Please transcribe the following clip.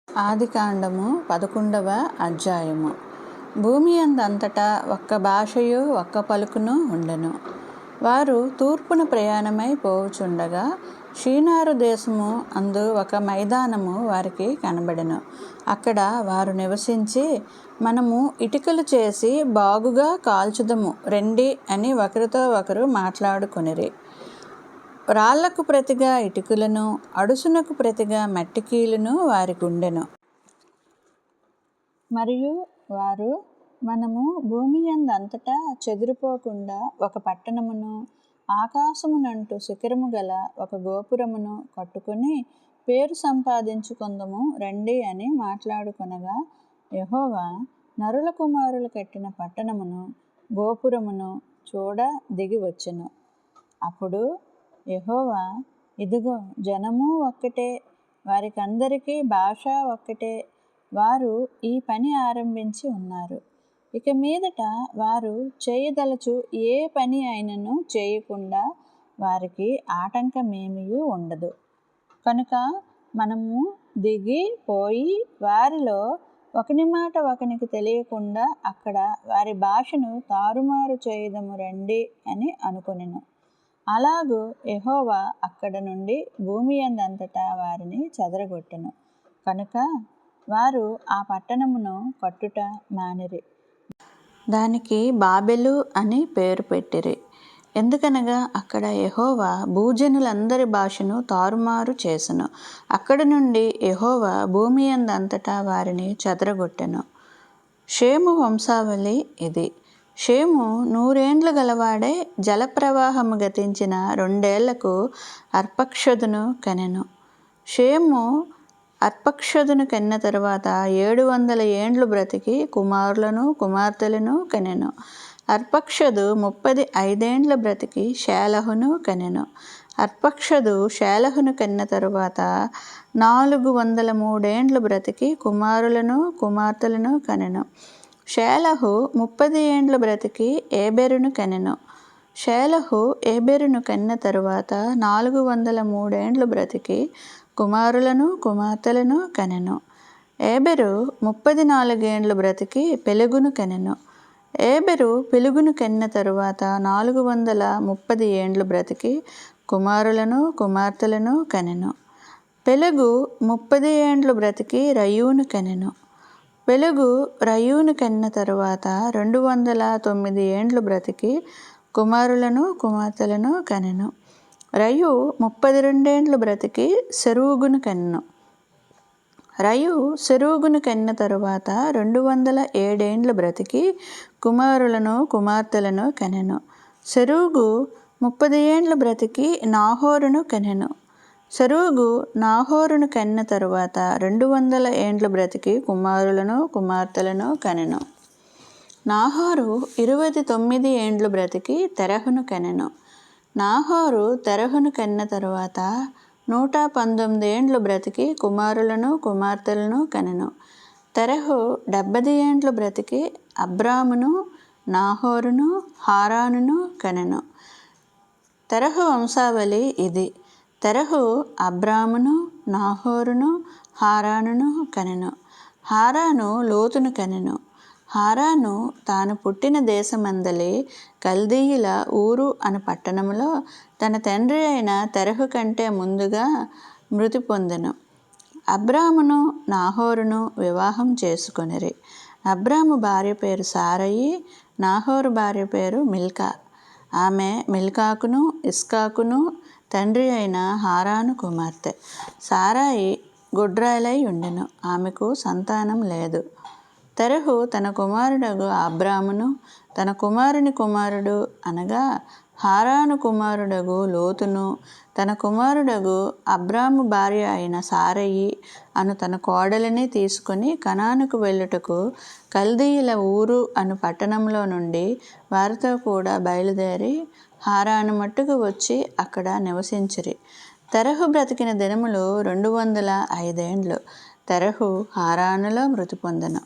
ఆదికాండము 11వ అధ్యాయము. భూమి అందంతటా ఒక్క భాషయు ఒక్క పలుకును ఉండెను. వారు తూర్పున ప్రయాణమై పోవుచుండగా షీనారు దేశము అందు ఒక మైదానము వారికి కనబడెను. అక్కడ వారు నివసించి, మనము ఇటుకలు చేసి బాగుగా కాల్చుదము రెండి అని ఒకరితో ఒకరు మాట్లాడుకొనిరి. రాళ్లకు ప్రతిగా ఇటుకలను, అడుసునకు ప్రతిగా మట్టికీలును వారికుండెను. మరియు వారు, మనము భూమి యందంతటా చెదిరిపోకుండా ఒక పట్టణమును, ఆకాశమునంటు శిఖరము గల ఒక గోపురమును కట్టుకొని పేరు సంపాదించుకొందము రండి అని మాట్లాడుకొనగా, యెహోవా నరుల కుమారులు కట్టిన పట్టణమును, గోపురమును చూడ దిగి వచ్చెను. అప్పుడు యెహోవా, ఇదిగో జనము ఒక్కటే, వారికందరికీ భాష ఒక్కటే, వారు ఈ పని ఆరంభించి ఉన్నారు. ఇక మీదట వారు చేయదలచు ఏ పని అయినను చేయకుండా వారికి ఆటంకమేమియూ ఉండదు. కనుక మనము దిగి పోయి వారిలో ఒకని మాట ఒకనికి తెలియకుండా అక్కడ వారి భాషను తారుమారు చేయుదము రండి అని అనుకొనెను. అలాగు యెహోవా అక్కడ నుండి భూమి యందంతటా వారిని చెదరగొట్టెను. కనుక వారు ఆ పట్టణమును కట్టుట మానిరి. దానికి బాబెలు అని పేరు పెట్టిరి. ఎందుకనగా అక్కడ యెహోవా భూజనులందరి భాషను తారుమారు చేసెను. అక్కడ నుండి యెహోవా భూమి యందంతటా వారిని చెదరగొట్టెను. షేము వంశావళి ఇది. షేము 100 ఏండ్లు గలవాడై జలప్రవాహము గతించిన 2 ఏళ్లకు అర్పక్షదును కనెను. షేము అర్పక్షదును కన్న తరువాత 700 ఏండ్లు బ్రతికి కుమారులను కుమార్తెలను కనెను. అర్పక్షదు 35 ఏండ్లు బ్రతికి షేలహును కనెను. అర్పక్షదు షేలహును కన్న తరువాత 403 ఏండ్లు బ్రతికి కుమారులను కుమార్తెలను కనెను. షేలహు 30 ఏండ్లు బ్రతికి ఏబెరును కనెను. షేలహు ఏబెరును కన్న తరువాత 403 ఏండ్లు బ్రతికి కుమారులను కుమార్తెలను కనెను. ఏబెరు 34 ఏండ్లు బ్రతికి పెలెగును కనెను. ఏబెరు పెలెగును కన్న తరువాత 430 ఏండ్లు బ్రతికి కుమారులను కుమార్తెలను కనెను. పెలెగు 30 ఏండ్లు బ్రతికి రయూను కనెను. పెలెగు రయూను కన్న తరువాత 209 ఏండ్లు బ్రతికి కుమారులను కుమార్తెలను కనెను. రయు 32 ఏండ్లు బ్రతికి సెరూగును కనెను. రయు సెరూగును కన్న తరువాత 207 ఏండ్లు బ్రతికి కుమారులను కుమార్తెలను కనెను. సెరూగు 30 ఏండ్లు బ్రతికి నాహోరును కనెను. సెరూగు నాహోరును కన్న తరువాత 200 ఏండ్లు బ్రతికి కుమారులను కుమార్తెలను కనెను. నాహోరు 29 ఏండ్లు బ్రతికి తెరహును కనెను. నాహోరు తెరహును కన్న తరువాత 119 ఏండ్లు బ్రతికి కుమారులను కుమార్తెలను కనెను. తెరహు 70 ఏండ్లు బ్రతికి అబ్రామును నాహోరును హారానును కనెను. తెరహు వంశావళి ఇది. తెరహు అబ్రామును నాహోరును హారానును కనెను. హారాను లోతును కనెను. హారాను తాను పుట్టిన దేశమందలి కల్దీయుల ఊరు అను పట్టణములో తన తండ్రి అయిన తెరహు కంటే ముందుగా మృతి పొందెను. అబ్రామును నాహోరును వివాహం చేసుకొనిరి. అబ్రాము భార్య పేరు సారయి, నాహోరు భార్య పేరు మిల్కా. ఆమె మిల్కాకును ఇస్కాకును తండ్రి అయిన హారాను కుమార్తె. సారాయి గొడ్రాలై ఉండెను. ఆమెకు సంతానం లేదు. తెరహు తన కుమారుడగు అబ్రామును తన కుమారుని కుమారుడు అనగా హారాను కుమారుడగు లోతును తన కుమారుడగు అబ్రాము భార్య అయిన సారయి అను తన కోడలిని తీసుకొని కనానుకు వెళ్ళుటకు కల్దీయుల ఊరు అను పట్టణంలో నుండి వారితో కూడా బయలుదేరి హారాను మట్టుకు వచ్చి అక్కడ నివసించిరి. తెరహు బ్రతికిన దినములు 205 ఏండ్లు. తెరహు హారానులో మృతి పొందెను.